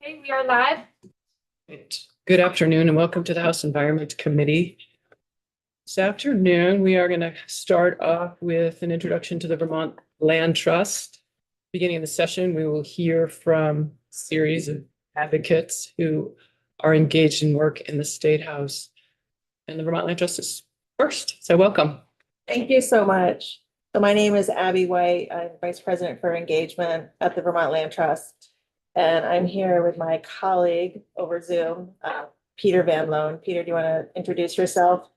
Okay, we are live. Right. Good afternoon and welcome to the House Environment Committee. This afternoon, we are going to start off with an introduction to the Vermont Land Trust. Beginning of the session, we will hear from a series of advocates who are engaged in work in the State House. And the Vermont Land Trust is first, so welcome. Thank you so much. So my name is Abby White. I'm Vice President for Engagement at the Vermont Land Trust. And I'm here with my colleague over Zoom, Peter Van Loan. Peter, do you want to introduce yourself?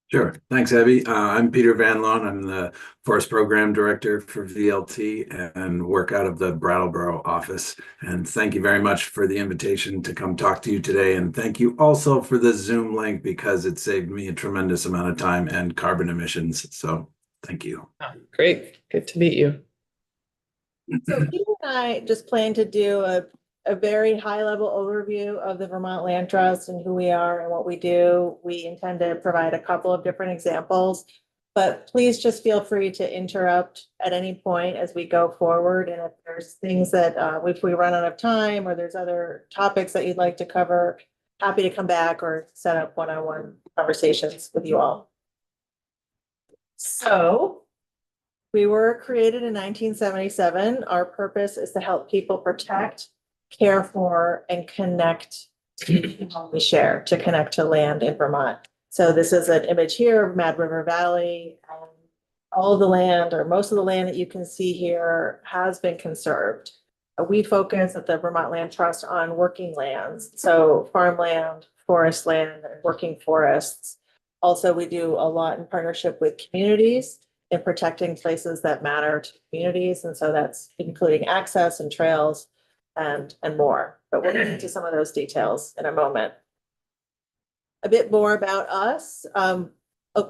Sure. Thanks, Abby. I'm Peter Van Loan. I'm the Forest Program Director for VLT and work out of the Brattleboro office. And thank you very much for the invitation to come talk to you today. And thank you also for the Zoom link because it saved me a tremendous amount of time and carbon emissions. So thank you. Great. Good to meet you. So Peter and I just plan to do a very high level overview of the Vermont Land Trust and who we are and what we do. We intend to provide a couple of different examples, but please just feel free to interrupt at any point as we go forward. And if there's things that if we run out of time or there's other topics that you'd like to cover, happy to come back or set up one-on-one conversations with you all. So we were created in 1977. Our purpose is to help people protect, care for, and connect to what we share, to connect to land in Vermont. So this is an image here of Mad River Valley. All of the land, or most of the land that you can see here, has been conserved. We focus at the Vermont Land Trust on working lands, so farmland, forest land, and working forests. Also, we do a lot in partnership with communities in protecting places that matter to communities. And so that's including access and trails and more. But we'll get into some of those details in a moment. A bit more about us.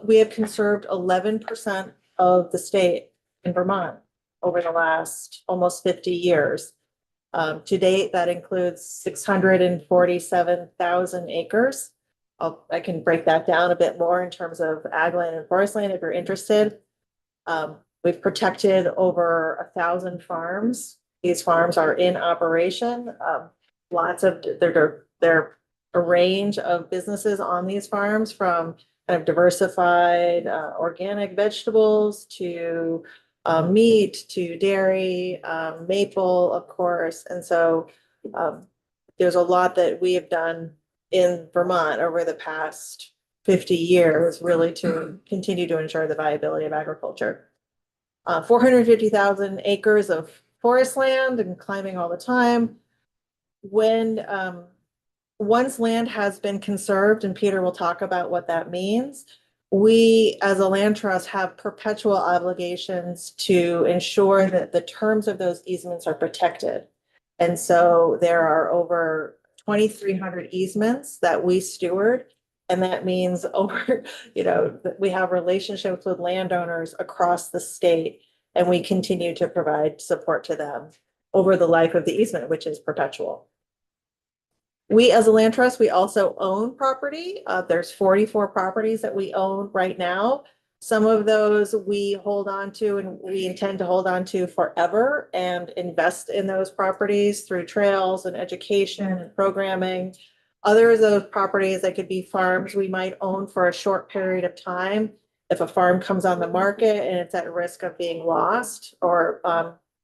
We have conserved 11% of the state in Vermont over the last almost 50 years. To date, that includes 647,000 acres. I can break that down a bit more in terms of ag land and forest land if you're interested. We've protected over 1,000 farms. These farms are in operation. There are a range of businesses on these farms, from kind of diversified organic vegetables to meat to dairy, maple, of course. And so there's a lot that we have done in Vermont over the past 50 years, really to continue to ensure the viability of agriculture. 450,000 acres of forest land and climbing all the time. When once land has been conserved, and Peter will talk about what that means, we as a land trust have perpetual obligations to ensure that the terms of those easements are protected. And so there are over 2,300 easements that we steward. And that means we have relationships with landowners across the state, and we continue to provide support to them over the life of the easement, which is perpetual. We as a land trust, we also own property. There's 44 properties that we own right now. Some of those we hold on to and we intend to hold on to forever and invest in those properties through trails and education and programming. Others of those properties that could be farms we might own for a short period of time. If a farm comes on the market and it's at risk of being lost or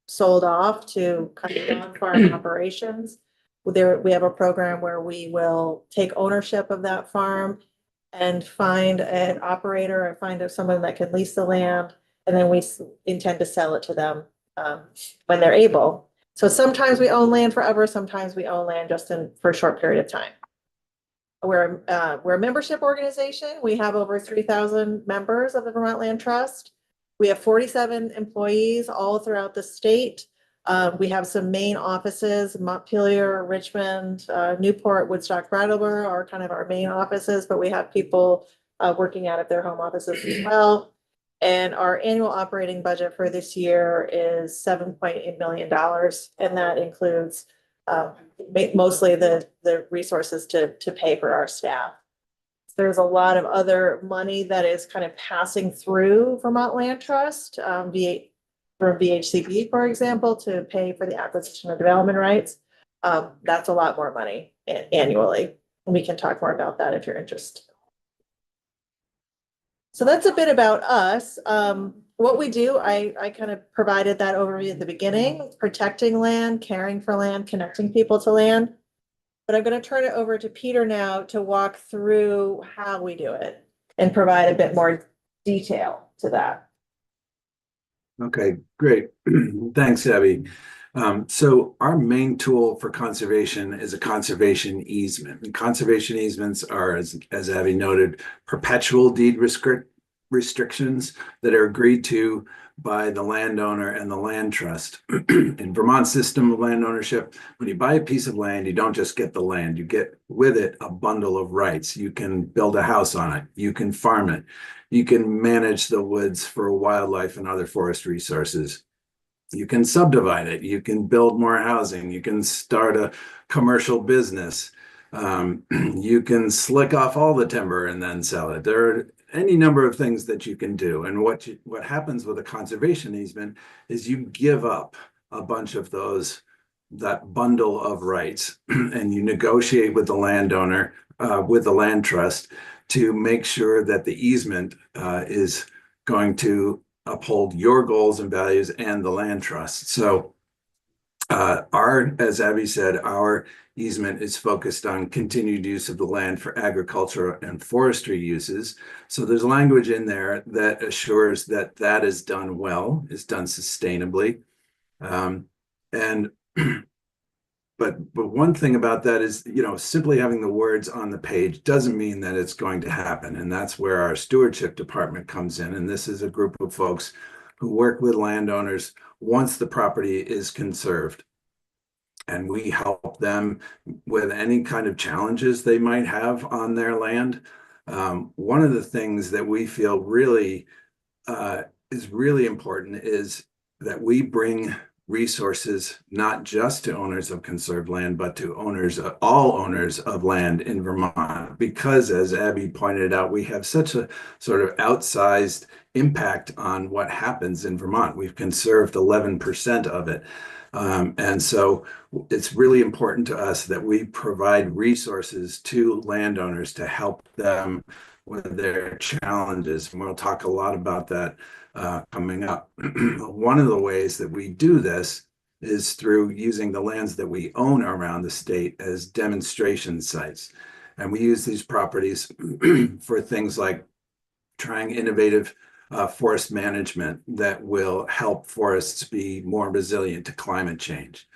sold off to kind of non-farm operations, we have a program where we will take ownership of that farm and find an operator or find someone that can lease the land, and then we intend to sell it to them when they're able. So sometimes we own land forever, sometimes we own land just for a short period of time. We're a membership organization. We have over 3,000 members of the Vermont Land Trust. We have 47 employees all throughout the state. We have some main offices: Montpelier, Richmond, Newport, Woodstock, Brattleboro are kind of our main offices, but we have people working out of their home offices as well. And our annual operating budget for this year is $7.8 million, and that includes mostly the resources to pay for our staff. There's a lot of other money that is kind of passing through Vermont Land Trust via for VHCP, for example, to pay for the acquisition of development rights. That's a lot more money annually. And we can talk more about that if you're interested. So that's a bit about us. What we do, I kind of provided that overview at the beginning, protecting land, caring for land, connecting people to land. But I'm going to turn it over to Peter now to walk through how we do it and provide a bit more detail to that. Okay, great. Thanks, Abby. So our main tool for conservation is a conservation easement. And conservation easements are, as Abby noted, perpetual deed restrictions that are agreed to by the landowner and the land trust. In Vermont's system of land ownership, when you buy a piece of land, you don't just get the land, you get with it a bundle of rights. You can build a house on it, you can farm it, you can manage the woods for wildlife and other forest resources. You can subdivide it, you can build more housing, you can start a commercial business, you can slick off all the timber and then sell it. There are any number of things that you can do. And what happens with a conservation easement is you give up a bunch of that bundle of rights and you negotiate with the landowner, with the land trust, to make sure that the easement is going to uphold your goals and values and the land trust. So as Abby said, our easement is focused on continued use of the land for agriculture and forestry uses. So there's language in there that assures that that is done well, is done sustainably. But one thing about that is, simply having the words on the page doesn't mean that it's going to happen. And that's where our stewardship department comes in. And this is a group of folks who work with landowners once the property is conserved. And we help them with any kind of challenges they might have on their land. One of the things that we feel really is really important is that we bring resources not just to owners of conserved land, but to all owners of land in Vermont. Because, as Abby pointed out, we have such a sort of outsized impact on what happens in Vermont. We've conserved 11% of it. And so it's really important to us that we provide resources to landowners to help them with their challenges. And we'll talk a lot about that coming up. One of the ways that we do this is through using the lands that we own around the state as demonstration sites. And we use these properties for things like trying innovative forest management that will help forests be more resilient to climate change.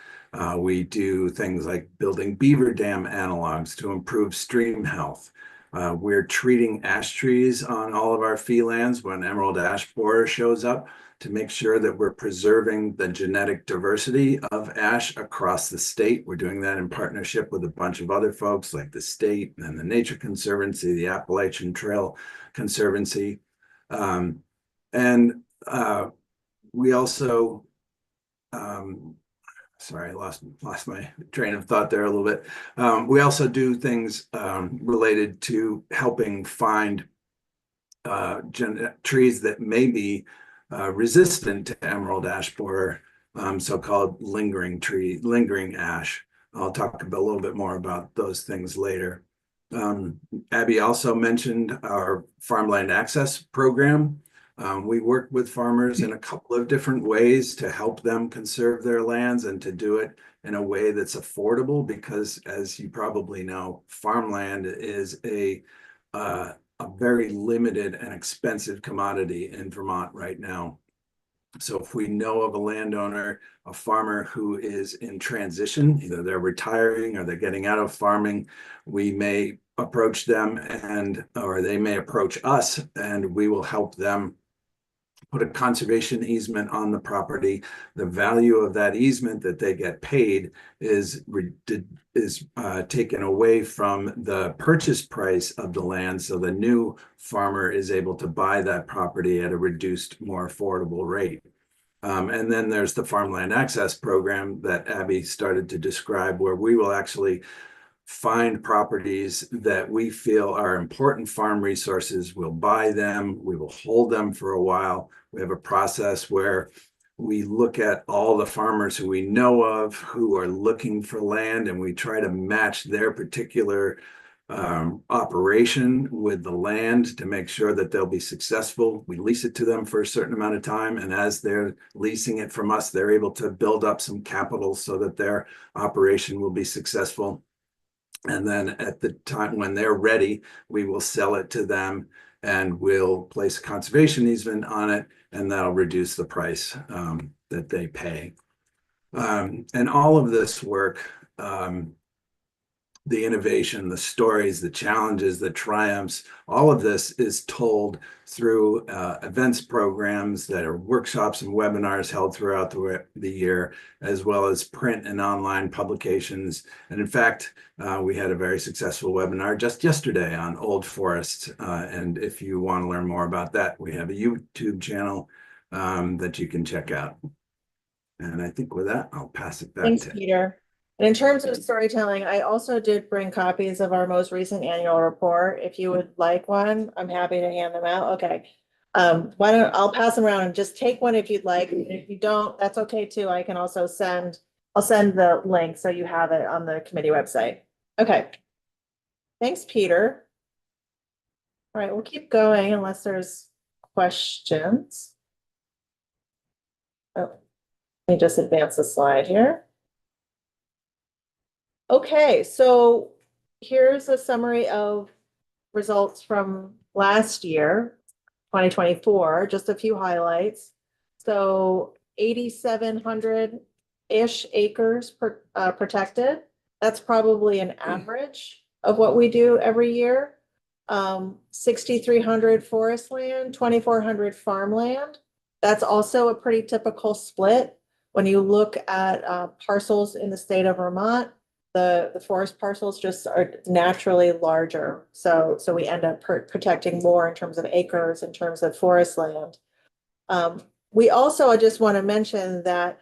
We do things like building beaver dam analogs to improve stream health. We're treating ash trees on all of our fee lands when emerald ash borer shows up to make sure that we're preserving the genetic diversity of ash across the state. We're doing that in partnership with a bunch of other folks like the state and the Nature Conservancy, the Appalachian Trail Conservancy. We also, sorry, I lost my train of thought there a little bit. We also do things related to helping find trees that may be resistant to emerald ash borer, so-called lingering ash. I'll talk a little bit more about those things later. Abby also mentioned our farmland access program. We work with farmers in a couple of different ways to help them conserve their lands and to do it in a way that's affordable because, as you probably know, farmland is a very limited and expensive commodity in Vermont right now. So if we know of a landowner, a farmer who is in transition, either they're retiring or they're getting out of farming, we may approach them or they may approach us and we will help them put a conservation easement on the property. The value of that easement that they get paid is taken away from the purchase price of the land. So the new farmer is able to buy that property at a reduced, more affordable rate. And then there's the farmland access program that Abby started to describe, where we will actually find properties that we feel are important farm resources. We'll buy them, we will hold them for a while. We have a process where we look at all the farmers who we know of who are looking for land, and we try to match their particular operation with the land to make sure that they'll be successful. We lease it to them for a certain amount of time, and as they're leasing it from us, they're able to build up some capital so that their operation will be successful. And then at the time when they're ready, we will sell it to them and we'll place a conservation easement on it, and that'll reduce the price that they pay. And all of this work, the innovation, the stories, the challenges, the triumphs, all of this is told through events programs that are workshops and webinars held throughout the year, as well as print and online publications. And in fact, we had a very successful webinar just yesterday on Old Forest. And if you want to learn more about that, we have a YouTube channel that you can check out. And I think with that, I'll pass it back Thanks, to Peter. And in terms of storytelling, I also did bring copies of our most recent annual report. If you would like one, I'm happy to hand them out. Okay. I'll pass them around and just take one if you'd like. If you don't, that's okay too. I can also I'll send the link so you have it on the committee website. Okay. Thanks, Peter. All right, we'll keep going unless there's questions. Oh, let me just advance the slide here. Okay, so here's a summary of results from last year, 2024, just a few highlights. So 8,700-ish acres protected. That's probably an average of what we do every year. 6,300 forest land, 2,400 farmland. That's also a pretty typical split. When you look at parcels in the state of Vermont, the forest parcels just are naturally larger. So we end up protecting more in terms of acres, in terms of forest land. We also, I just want to mention that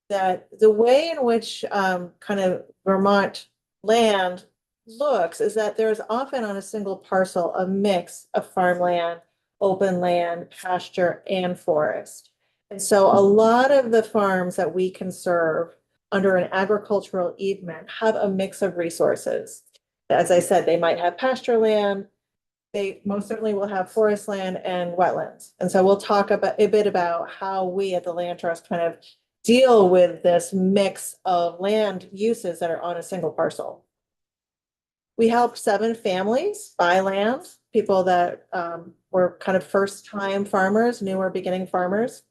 the way in which kind of Vermont land looks is that there's often on a single parcel a mix of farmland, open land, pasture, and forest. And so a lot of the farms that we conserve under an agricultural easement have a mix of resources. As I said, they might have pasture land, they most certainly will have forest land and wetlands. And so we'll talk a bit about how we at the Land Trust kind of deal with this mix of land uses that are on a single parcel. We helped 7 families buy land, people that were kind of first-time farmers, newer beginning farmers.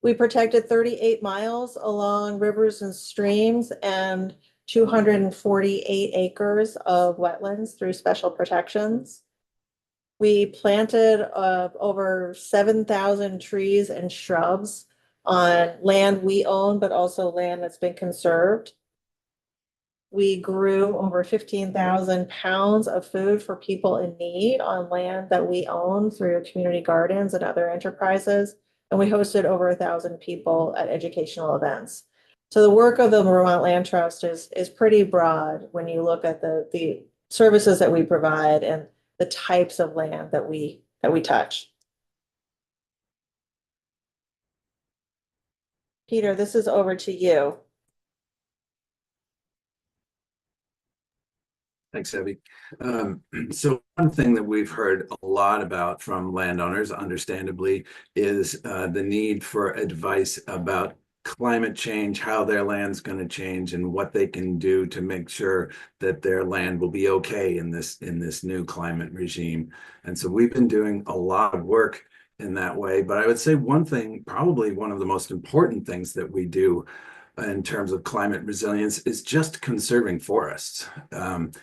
We protected 38 miles along rivers and streams and 248 acres of wetlands through special protections. We planted over 7,000 trees and shrubs on land we own, but also land that's been conserved. We grew over 15,000 pounds of food for people in need on land that we own through community gardens and other enterprises. And we hosted over 1,000 people at educational events. So the work of the Vermont Land Trust is pretty broad when you look at the services that we provide and the types of land that we touch. Peter, this is over to you. Thanks, Abby. So one thing that we've heard a lot about from landowners, understandably, is the need for advice about climate change, how their land's going to change, and what they can do to make sure that their land will be okay in this new climate regime. And so we've been doing a lot of work in that way. But I would say one thing, probably one of the most important things that we do in terms of climate resilience is just conserving forests.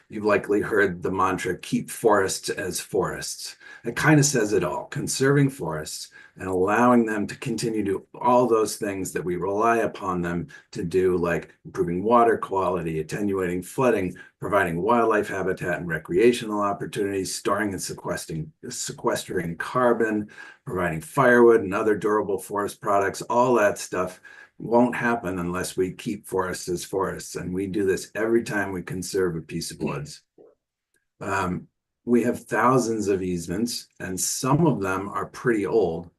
You've likely heard the mantra, keep forests as forests. It kind of says it all, conserving forests and allowing them to continue to do all those things that we rely upon them to do, like improving water quality, attenuating flooding, providing wildlife habitat and recreational opportunities, storing and sequestering carbon, providing firewood and other durable forest products. All that stuff won't happen unless we keep forests as forests. And we do this every time we conserve a piece of woods. We have thousands of easements, and some of them are pretty old.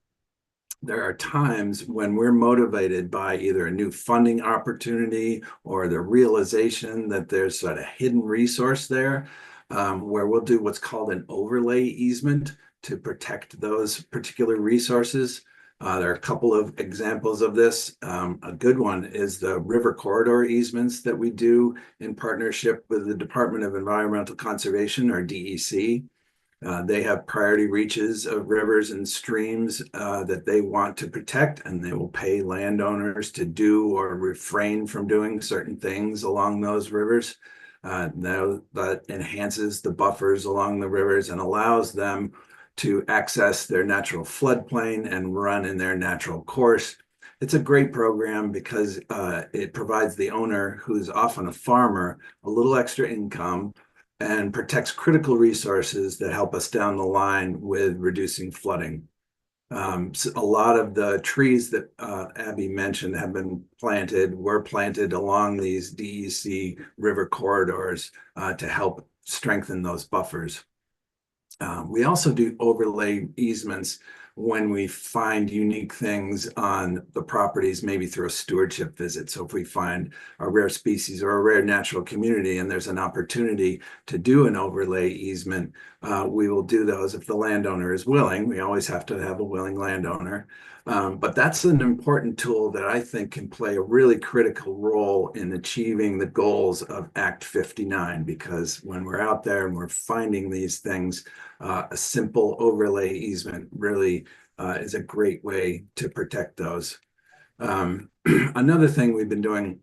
there are times when we're motivated by either a new funding opportunity or the realization that there's sort of hidden resource there, where we'll do what's called an overlay easement to protect those particular resources. There are a couple of examples of this. A good one is the river corridor easements that we do in partnership with the Department of Environmental Conservation, or DEC. They have priority reaches of rivers and streams that they want to protect, and they will pay landowners to do or refrain from doing certain things along those rivers. That enhances the buffers along the rivers and allows them to access their natural floodplain and run in their natural course. It's a great program because it provides the owner, who's often a farmer, a little extra income and protects critical resources that help us down the line with reducing flooding. So a lot of the trees that Abby mentioned have been were planted along these DEC river corridors to help strengthen those buffers. We also do overlay easements when we find unique things on the properties, maybe through a stewardship visit. So if we find a rare species or a rare natural community and there's an opportunity to do an overlay easement, we will do those if the landowner is willing. We always have to have a willing landowner. But that's an important tool that I think can play a really critical role in achieving the goals of Act 59, because when we're out there and we're finding these things, a simple overlay easement really is a great way to protect those. Another thing we've been doing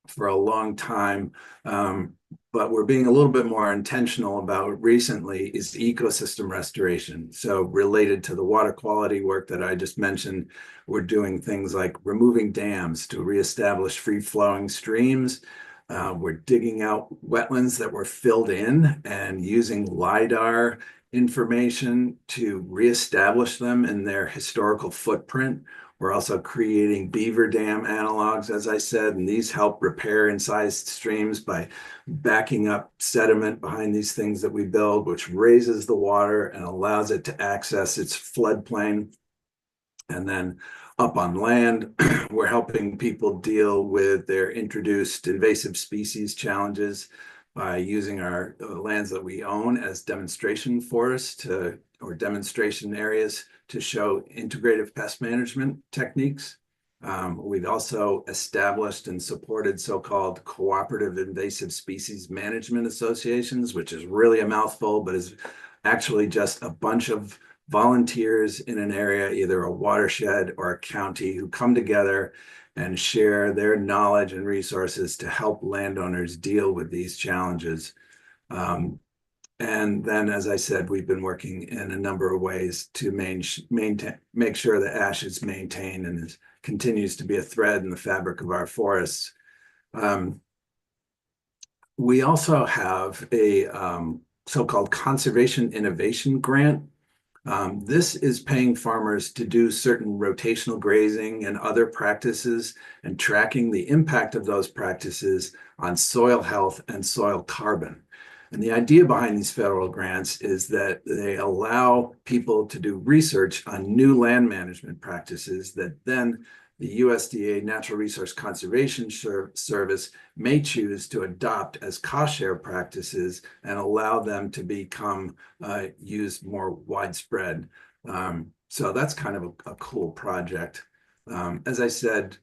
for a long time, but we're being a little bit more intentional about recently, is ecosystem restoration. So related to the water quality work that I just mentioned, we're doing things like removing dams to reestablish free-flowing streams. We're digging out wetlands that were filled in and using LIDAR information to reestablish them in their historical footprint. We're also creating beaver dam analogs, as I said, and these help repair incised streams by backing up sediment behind these things that we build, which raises the water and allows it to access its floodplain. And then up on land, we're helping people deal with their introduced invasive species challenges by using our lands that we own as demonstration forests or demonstration areas to show integrative pest management techniques. We've also established and supported so-called cooperative invasive species management associations, which is really a mouthful, but is actually just a bunch of volunteers in an area, either a watershed or a county, who come together and share their knowledge and resources to help landowners deal with these challenges. And then, as I said, we've been working in a number of ways to make sure that ash is maintained and continues to be a thread in the fabric of our forests. We also have a so-called Conservation Innovation Grant. This is paying farmers to do certain rotational grazing and other practices and tracking the impact of those practices on soil health and soil carbon. And the idea behind these federal grants is that they allow people to do research on new land management practices that then the USDA Natural Resource Conservation Service may choose to adopt as cost share practices and allow them to become used more widespread. So that's kind of a cool project. As I said,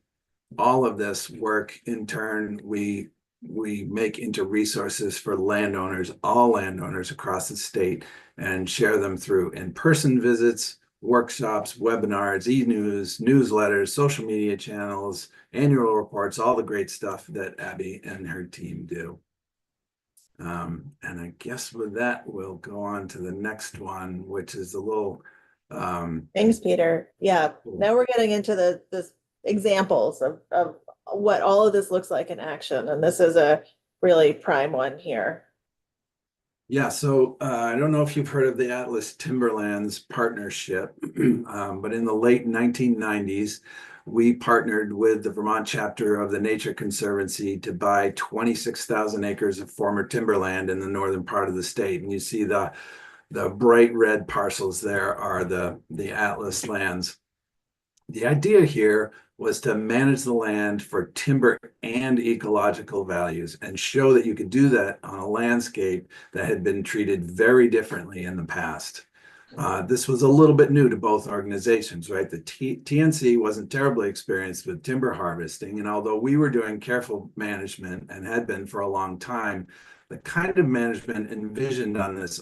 all of this work in turn, we make into resources for landowners, all landowners across the state, and share them through in-person visits, workshops, webinars, e-news, newsletters, social media channels, annual reports, all the great stuff that Abby and her team do. And I guess with that, we'll go on to the next one, which is a little... Thanks, Peter. Yeah, now we're getting into the examples of what all of this looks like in action. And this is a really prime one here. Yeah, so I don't know if you've heard of the Atlas Timberlands Partnership, but in the late 1990s, we partnered with the Vermont chapter of the Nature Conservancy to buy 26,000 acres of former timberland in the northern part of the state. And you see the bright red parcels there are the Atlas lands. The idea here was to manage the land for timber and ecological values and show that you could do that on a landscape that had been treated very differently in the past. This was a little bit new to both organizations, right? The TNC wasn't terribly experienced with timber harvesting, and although we were doing careful management and had been for a long time, the kind of management envisioned on this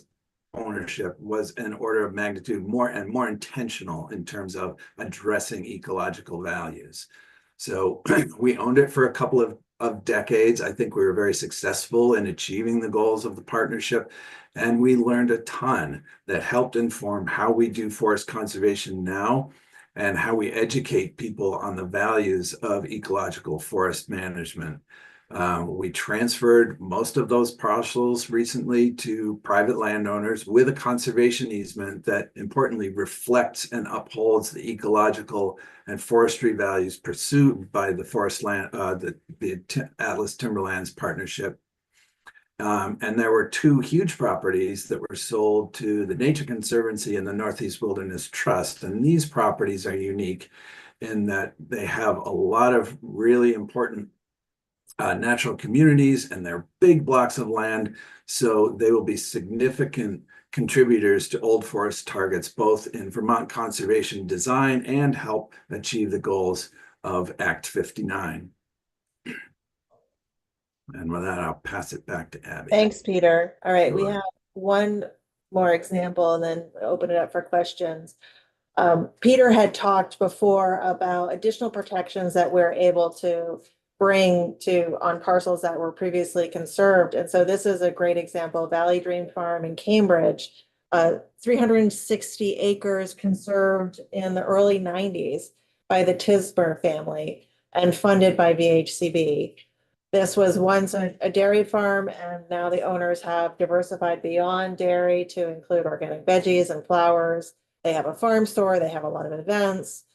ownership was an order of magnitude more and more intentional in terms of addressing ecological values. So we owned it for a couple of decades. I think we were very successful in achieving the goals of the partnership. And we learned a ton that helped inform how we do forest conservation now and how we educate people on the values of ecological forest management. We transferred most of those parcels recently to private landowners with a conservation easement that importantly reflects and upholds the ecological and forestry values pursued by the Atlas Timberlands Partnership. And there were two huge properties that were sold to the Nature Conservancy and the Northeast Wilderness Trust. And these properties are unique in that they have a lot of really important natural communities, and they're big blocks of land. So they will be significant contributors to Old Forest targets, both in Vermont conservation design and help achieve the goals of Act 59. And with that, I'll pass it back to Abby. Thanks, Peter. All right, we Sure. have one more example and then open it up for questions. Peter had talked before about additional protections that we're able to bring to on parcels that were previously conserved. And so this is a great example, Valley Dream Farm in Cambridge, 360 acres conserved in the early 90s by the Tisber family and funded by VHCB. This was once a dairy farm, and now the owners have diversified beyond dairy to include organic veggies and flowers. They have a farm store, they have a lot of events.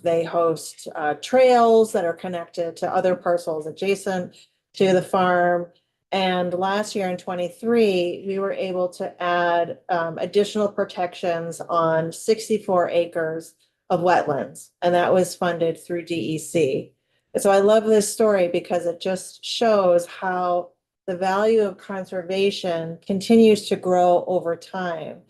They host trails that are connected to other parcels adjacent to the farm. And last year in 23, we were able to add additional protections on 64 acres of wetlands, and that was funded through DEC. And so I love this story because it just shows how the value of conservation continues to grow over time.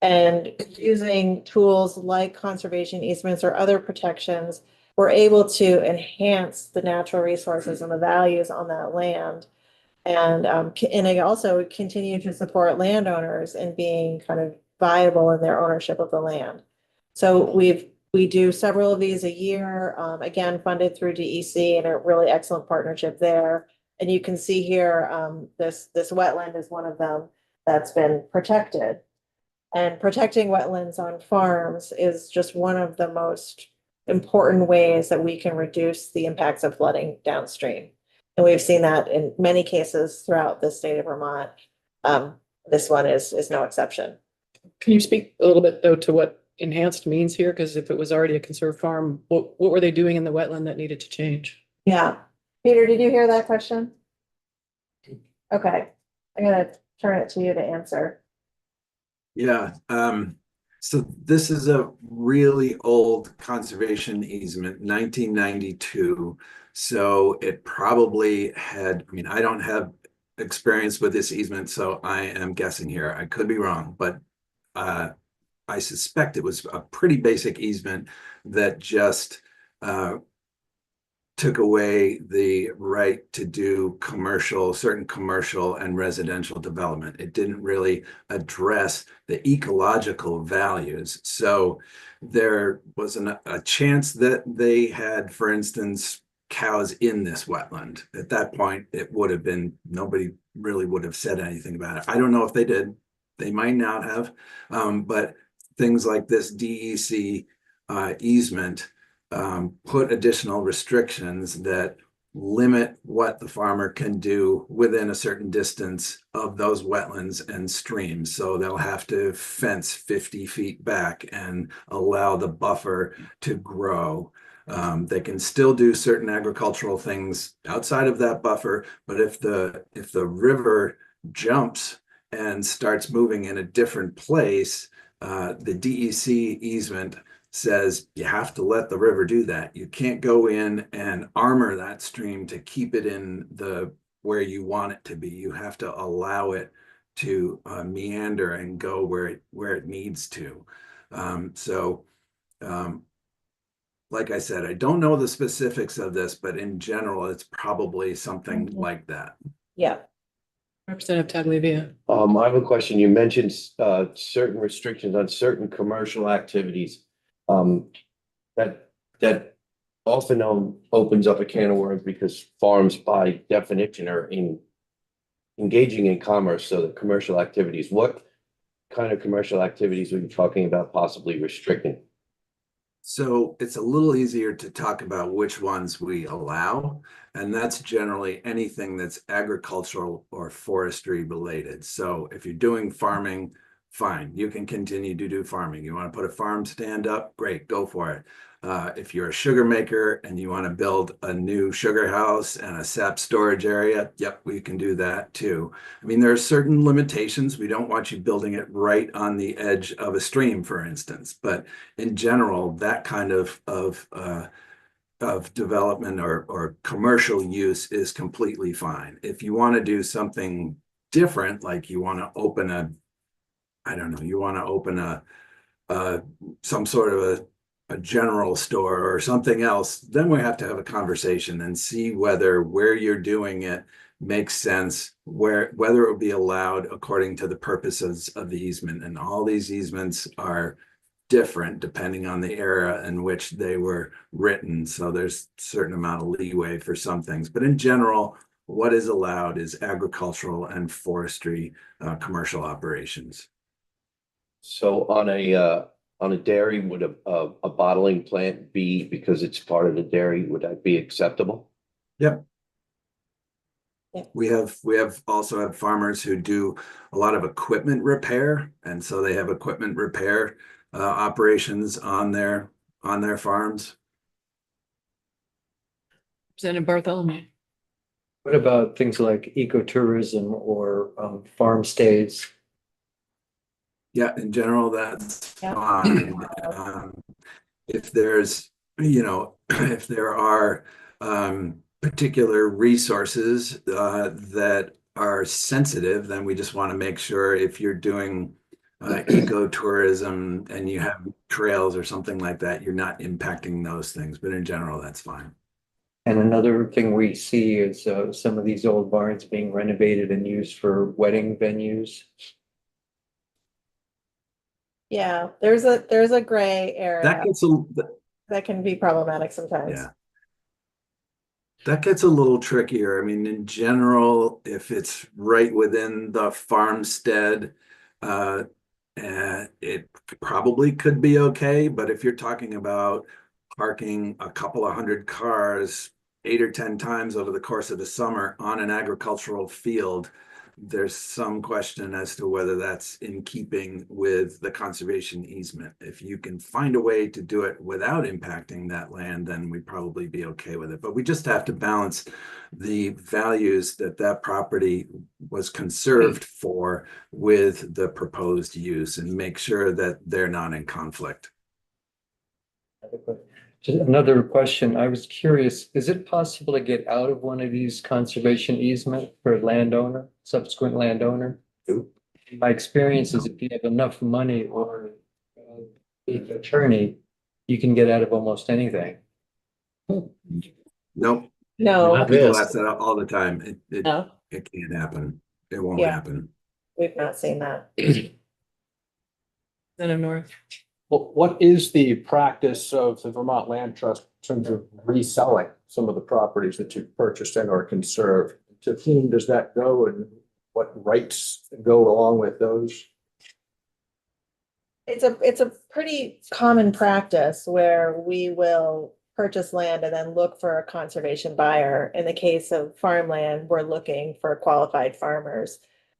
And using tools like conservation easements or other protections, we're able to enhance the natural resources and the values on that land. And I also continue to support landowners in being kind of viable in their ownership of the land. So we do several of these a year, again, funded through DEC, and a really excellent partnership there. And you can see here, this wetland is one of them that's been protected. And protecting wetlands on farms is just one of the most important ways that we can reduce the impacts of flooding downstream. And we've seen that in many cases throughout the state of Vermont. This one is no exception. Can you speak a little bit though to what enhanced means here? Because if it was already a conserved farm, what were they doing in the wetland that needed to change? Yeah. Peter, did you hear that question? Okay, I'm gonna turn it to you to answer. Yeah, so this is a really old conservation easement, 1992. So it probably had, I mean, I don't have experience with this easement, so I am guessing here. I could be wrong, but I suspect it was a pretty basic easement that just took away the right to do certain commercial and residential development. It didn't really address the ecological values. So there was a chance that they had, for instance, cows in this wetland. At that point, it would have been, nobody really would have said anything about it. I don't know if they did. They might not have, but things like this DEC easement put additional restrictions that limit what the farmer can do within a certain distance of those wetlands and streams. So they'll have to fence 50 feet back and allow the buffer to grow. They can still do certain agricultural things outside of that buffer, but if the river jumps and starts moving in a different place, the DEC easement says you have to let the river do that. You can't go in and armor that stream to keep it in the where you want it to be. You have to allow it to meander and go where it needs to. So like I said, I don't know the specifics of this, but in general, it's probably something like that. Yeah. Representative Tagliavia. I have a question. You mentioned certain restrictions on certain commercial activities. That often opens up a can of worms because farms by definition are engaging in commerce, so the commercial activities. What kind of commercial activities are you talking about possibly restricting? So it's a little easier to talk about which ones we allow, and that's generally anything that's agricultural or forestry related. So if you're doing farming, fine, you can continue to do farming. You want to put a farm stand up, great, go for it. If you're a sugar maker and you want to build a new sugar house and a sap storage area, yep, we can do that too. I mean, there are certain limitations. We don't want you building it right on the edge of a stream, for instance. But in general, that kind of development or commercial use is completely fine. If you want to do something different, like you want to open a, I don't know, you want to open some sort of a general store or something else, then we have to have a conversation and see whether where you're doing it makes sense, whether it will be allowed according to the purposes of the easement. And all these easements are different depending on the era in which they were written. So there's a certain amount of leeway for some things. But in general, what is allowed is agricultural and forestry commercial operations. So on a dairy, would a bottling plant be, because it's part of the dairy, would that be acceptable? Yep. Yeah. We have also have farmers who do a lot of equipment repair, and so they have equipment repair operations on their farms. Representative Bartholomew. What about things like ecotourism or farm stays? Yeah, in general, that's Yeah. fine. If there's, if there are particular resources that are sensitive, then we just want to make sure if you're doing ecotourism and you have trails or something like that, you're not impacting those things. But in general, that's fine. And another thing we see is some of these old barns being renovated and used for wedding venues. Yeah, there's a gray area That gets that can be problematic sometimes. Yeah. That gets a little trickier. I mean, in general, if it's right within the farmstead, it probably could be okay. But if you're talking about parking a couple of hundred cars 8 or 10 times over the course of the summer on an agricultural field, there's some question as to whether that's in keeping with the conservation easement. If you can find a way to do it without impacting that land, then we'd probably be okay with it. But we just have to balance the values that property was conserved for with the proposed use and make sure that they're not in conflict. Just another question. I was curious, is it possible to get out of one of these conservation easement for a landowner, subsequent landowner? My experience is if you have enough money or an attorney, you can get out of almost anything. Nope. No, People ask that all the time. no, It can't happen. It won't Yeah. happen. we've not seen that. Representative North. Well, what is the practice of the Vermont Land Trust in terms of reselling some of the properties that you've purchased and or conserved? To whom does that go and what rights go along with those? It's a pretty common practice where we will purchase land and then look for a conservation buyer. In the case of farmland, we're looking for qualified farmers.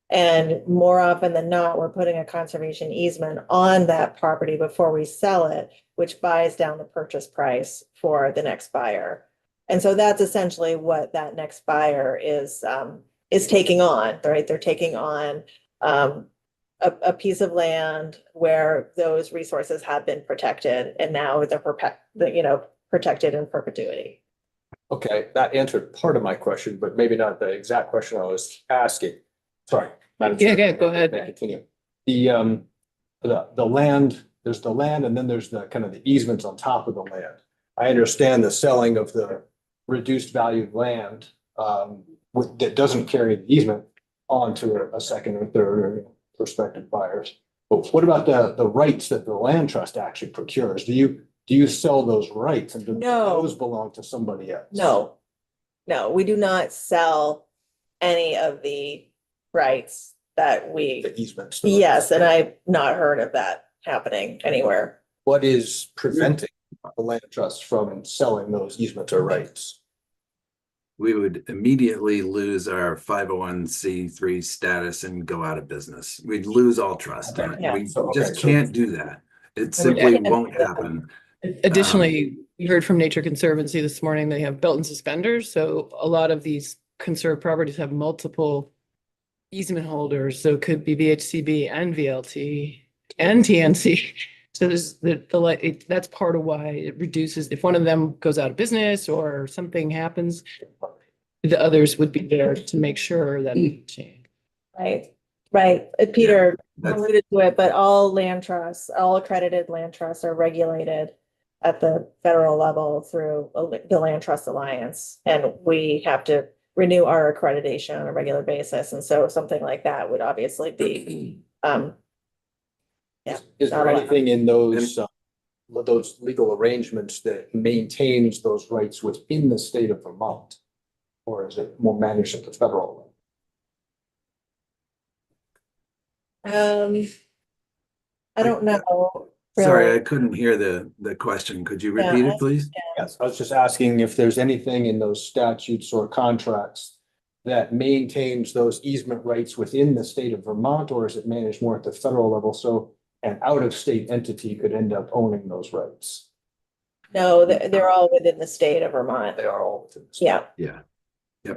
And more often than not, we're putting a conservation easement on that property before we sell it, which buys down the purchase price for the next buyer. And so that's essentially what that next buyer is taking on, right? They're taking on a piece of land where those resources have been protected and now protected in perpetuity. Okay, that answered part of my question, but maybe not the exact question I was asking. Sorry. Madam Yeah, Chair. yeah, go ahead. May I continue? The land, there's the land and then there's the kind of the easements on top of the land. I understand the selling of the reduced valued land that doesn't carry the easement onto a second or third or prospective buyers. But what about the rights that the land trust actually procures? Do you sell those rights and do No. those belong to somebody else? No, we do not sell any of the rights that we, The easements. yes, and I've not heard of that happening anywhere. What is preventing the land trust from selling those easements or rights? We would immediately lose our 501(c)(3) status and go out of business. We'd lose all trust. And Yeah. we So, okay, just so- can't do that. It we simply can't do won't that. happen. Additionally, we heard from Nature Conservancy this morning, they have belt and suspenders, so a lot of these conserved properties have multiple easement holders, so it could be VHCB and VLT and TNC. So there's that's part of why it reduces, if one of them goes out of business or something happens, the others would be there to make sure that it change. Right. Peter that's- alluded to it, but all land trusts, all accredited land trusts are regulated at the federal level through the Land Trust Alliance. And we have to renew our accreditation on a regular basis. And so something like that would obviously be, Yeah, Is there not allowed. anything in those legal arrangements that maintains those rights within the state of Vermont? Or is it more managed at the federal level? I don't know. Sorry, I really. couldn't hear the question. Could you Yeah, repeat I- it, please? Yes, I was just asking if there's anything in those statutes or contracts that maintains those easement rights within the state of Vermont, or is it managed more at the federal level? So an out-of-state entity could end up owning those rights. No, they're all within the state of Vermont. They are all within the state. Yeah. Yeah.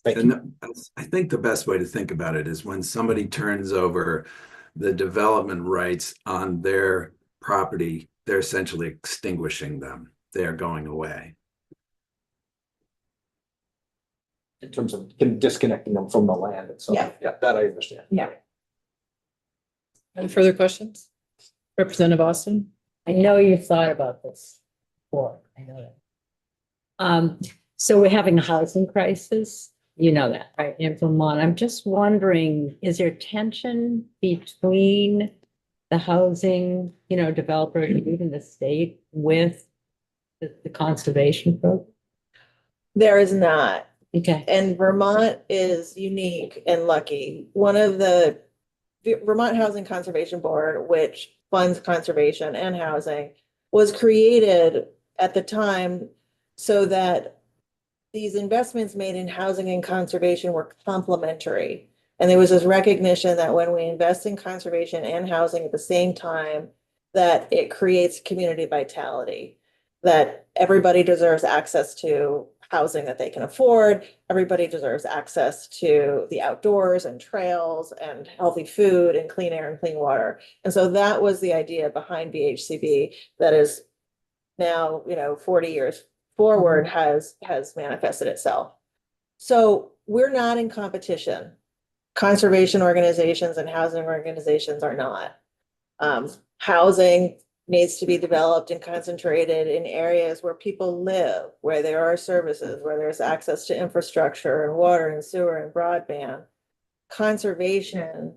Thank And you. I think the best way to think about it is when somebody turns over the development rights on their property, they're essentially extinguishing them. They're going away. In terms of disconnecting them from the land itself. Yeah. Yeah, that I understand. Yeah. Any further questions? Representative Austin? I know you thought about this before, I know that. So we're having a housing crisis, you know that, right, in Vermont. I'm just wondering, is there tension between the housing, developer and even the state with the conservation program? There is not. Okay, And Vermont is unique and lucky. One of the Vermont Housing Conservation Board, which funds conservation and housing, was created at the time so that these investments made in housing and conservation were complementary. And there was this recognition that when we invest in conservation and housing at the same time, that it creates community vitality, that everybody deserves access to housing that they can afford. Everybody deserves access to the outdoors and trails and healthy food and clean air and clean water. And so that was the idea behind VHCB that is now, 40 years forward has manifested itself. So we're not in competition. Conservation organizations and housing organizations are not. Housing needs to be developed and concentrated in areas where people live, where there are services, where there's access to infrastructure and water and sewer and broadband. Conservation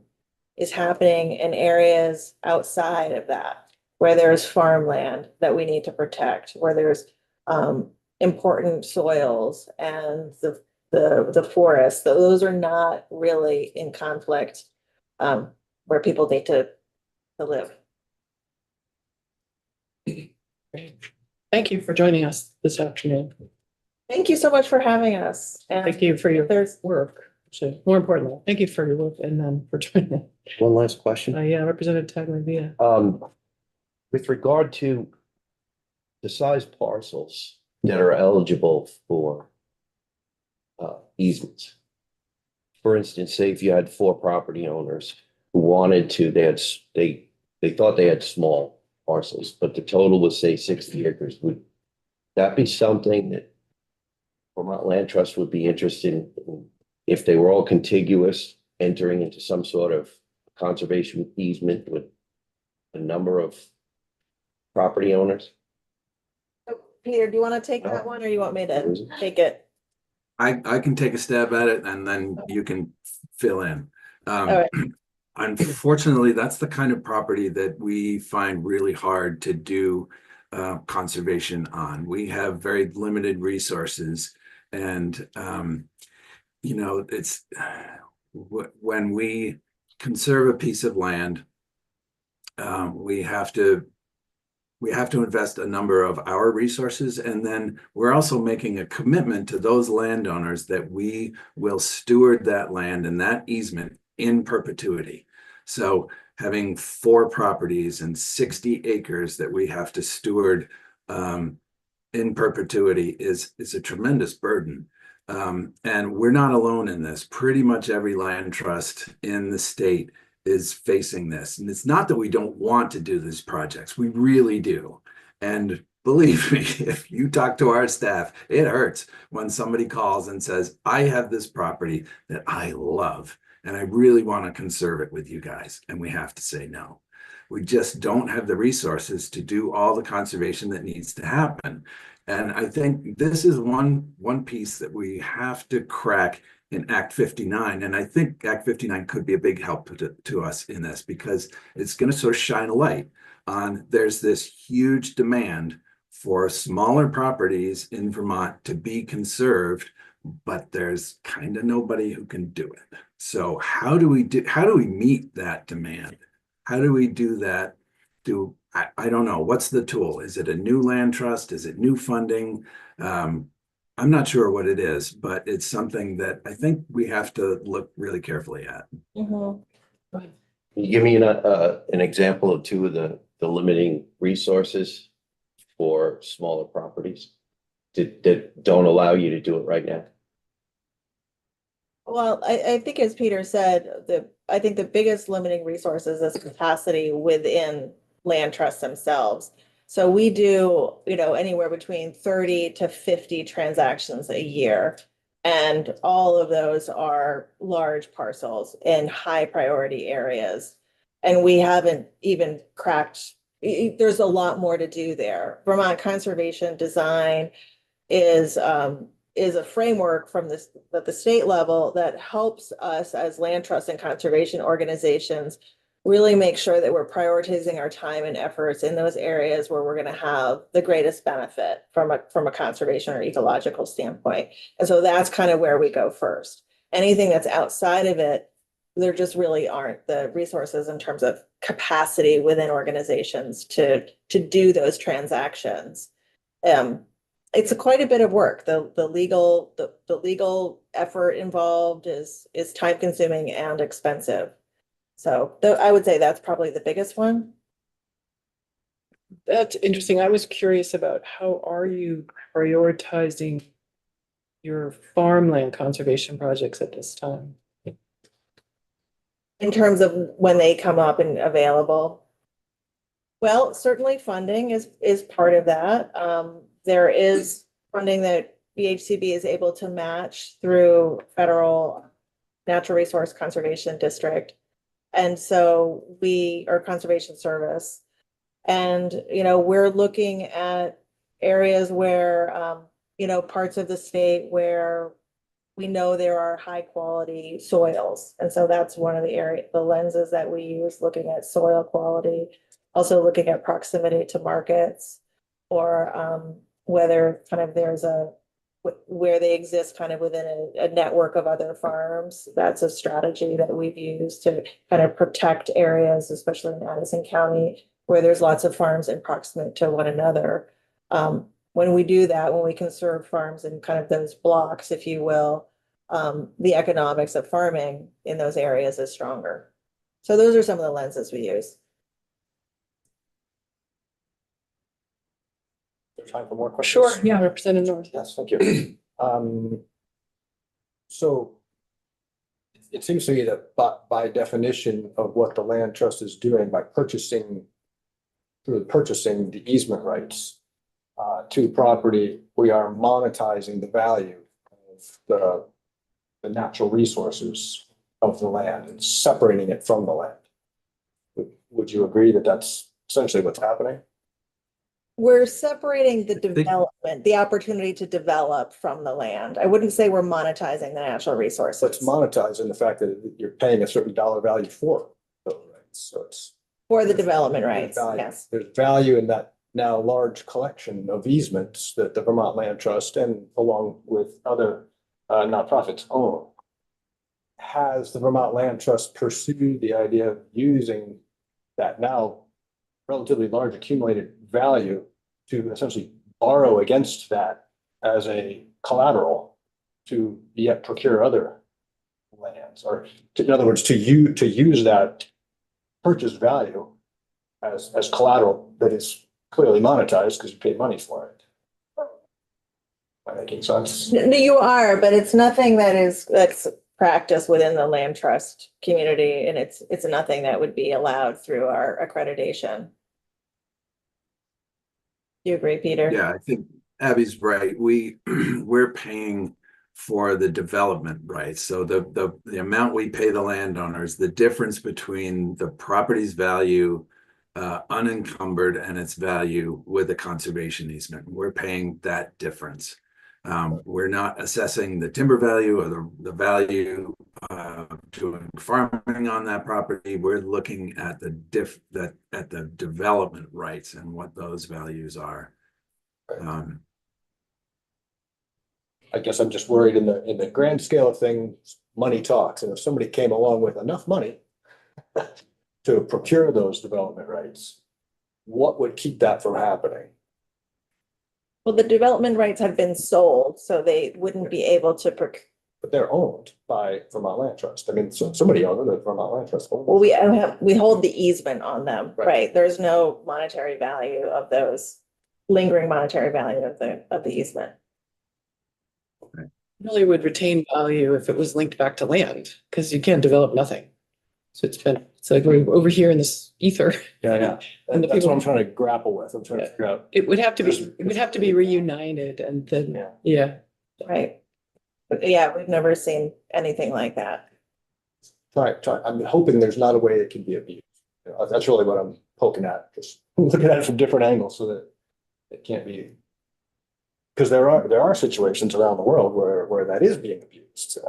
is happening in areas outside of that, where there's farmland that we need to protect, where there's important soils and the forests. Those are not really in conflict, where people need to live. Thank you for joining us this afternoon. Thank you so much for having us. And Thank you for your there's, work. So more importantly, thank you for your work and then for joining us. One last question. Yeah, Representative Tagliavia. With regard to the size parcels that are eligible for easements. For instance, say if you had 4 property owners, who wanted to, they thought they had small parcels, but the total was say 60 acres. Would that be something that Vermont Land Trust would be interested in if they were all contiguous, entering into some sort of conservation easement with a number of property owners? Peter, do you want to take that one or you want me to take it? I can take a stab at it and then you can fill in. right. Unfortunately, that's the kind of property that we find really hard to do conservation on. We have very limited resources, and you know, it's when we conserve a piece of land, we have to invest a number of our resources, and then we're also making a commitment to those landowners that we will steward that land and that easement in perpetuity. So having 4 properties and 60 acres that we have to steward in perpetuity is a tremendous burden. And we're not alone in this. Pretty much every land trust in the state is facing this. And it's not that we don't want to do these projects. We really do. And believe me, if you talk to our staff, it hurts when somebody calls and says, I have this property that I love and I really want to conserve it with you guys. And we have to say no. We just don't have the resources to do all the conservation that needs to happen. And I think this is one piece that we have to crack in Act 59. And I think Act 59 could be a big help to us in this, because it's going to sort of shine a light on there's this huge demand for smaller properties in Vermont to be conserved, but there's kind of nobody who can do it. So how do we meet that demand? How do we do that? I don't know. What's the tool? Is it a new land trust? Is it new funding? I'm not sure what it is, but it's something that I think we have to look really carefully at. Mhm. Can you give me an example of 2 of the limiting resources for smaller properties that don't allow you to do it right now? Well, I think as Peter said, I think the biggest limiting resources is capacity within land trusts themselves. So we do, anywhere between 30 to 50 transactions a year. And all of those are large parcels in high priority areas. And we haven't even cracked, there's a lot more to do there. Vermont Conservation Design is a framework from at the state level that helps us as land trust and conservation organizations really make sure that we're prioritizing our time and efforts in those areas where we're going to have the greatest benefit from a conservation or ecological standpoint. And so that's kind of where we go first. Anything that's outside of it, there just really aren't the resources in terms of capacity within organizations to do those transactions. It's quite a bit of work. The legal effort involved is time consuming and expensive. So I would say that's probably the biggest one. That's interesting. I was curious about how are you prioritizing your farmland conservation projects at this time? In terms of when they come up and available. Well, certainly funding is part of that. There is funding that VHCB is able to match through federal Natural Resource Conservation District. And so our Conservation Service. And, we're looking at areas where, parts of the state where we know there are high quality soils. And so that's one of the lenses that we use, looking at soil quality, also looking at proximity to markets, or whether kind of where they exist kind of within a network of other farms. That's a strategy that we've used to kind of protect areas, especially in Addison County, where there's lots of farms in proximate to one another. When we do that, when we conserve farms in kind of those blocks, if you will, the economics of farming in those areas is stronger. So those are some of the lenses we use. Time for more questions? Sure, yeah, Representative North. Yes, thank you. So it seems to me that by definition of what the land trust is doing by through purchasing the easement rights to property, we are monetizing the value of the natural resources of the land and separating it from the land. Would you agree that that's essentially what's happening? We're separating the think- development, the opportunity to develop from the land. I wouldn't say we're monetizing the natural resources. So it's monetizing the fact that you're paying a certain dollar value for those rights. So it's For the development rights, value. yes. There's value in that now large collection of easements that the Vermont Land Trust and along with other nonprofits own. Has the Vermont Land Trust pursued the idea of using that now relatively large accumulated value to essentially borrow against that as a collateral to yet procure other lands, or in other words, to use that purchase value as collateral that is clearly monetized because you paid money for it? Am I making sense? No, you are, but it's nothing that's practiced within the land trust community, and it's nothing that would be allowed through our accreditation. Do you agree, Peter? Yeah, I think Abby's right. We're paying for the development rights. So the amount we pay the landowners, the difference between the property's value unencumbered and its value with a conservation easement, we're paying that difference. We're not assessing the timber value or the value doing farming on that property. We're looking at at the development rights and what those values are. I guess I'm just worried in the grand scale of things, money talks, and if somebody came along with enough money to procure those development rights, what would keep that from happening? Well, the development rights have been sold, so they wouldn't be able to procure. But they're owned by Vermont Land Trust. I mean, somebody owned it, the Vermont Land Trust. owns Well, it. we hold the easement on them, Right. right? There's no monetary value of those, lingering monetary value of the easement. Really would retain value if it was linked back to land, because you can't develop nothing. So it's like we're over here in this ether. Yeah. And the That's people- what I'm trying to grapple with. I'm trying to figure out. It would have to be reunited and then, Yeah. yeah. Right. But yeah, we've never seen anything like that. I'm hoping there's not a way it can be abused. That's really what I'm poking at, just looking at it from different angles so that it can't be. Because there are situations around the world where that is being abused.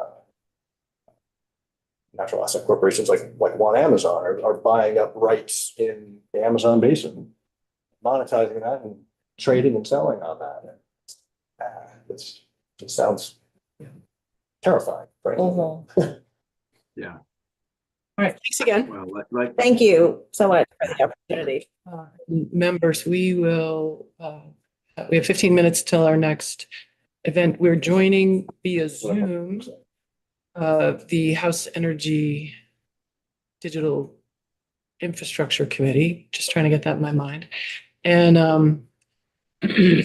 Natural asset corporations like One Amazon are buying up rights in the Amazon basin, monetizing that and trading and selling on that. It sounds terrifying, frankly. Mhm. Yeah, All right, thanks again. well, like Thank you so much for the opportunity. Members, we have 15 minutes till our next event. We're joining via Zoom, the House Energy Digital Infrastructure Committee, just trying to get that in my mind. And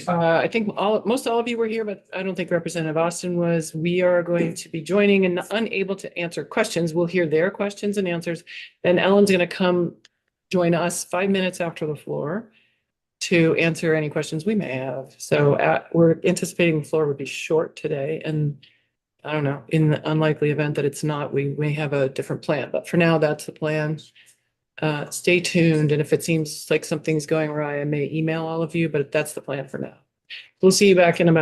I think most all of you were here, but I don't think Representative Austin was. We are going to be joining and unable to answer questions. We'll hear their questions and answers. Then Ellen's going to come join us 5 minutes after the floor to answer any questions we may have. So we're anticipating the floor would be short today. And I don't know, in the unlikely event that it's not, we may have a different plan. But for now, that's the plan. Stay tuned. And if it seems like something's going awry, I may email all of you, but that's the plan for now. We'll see you back in about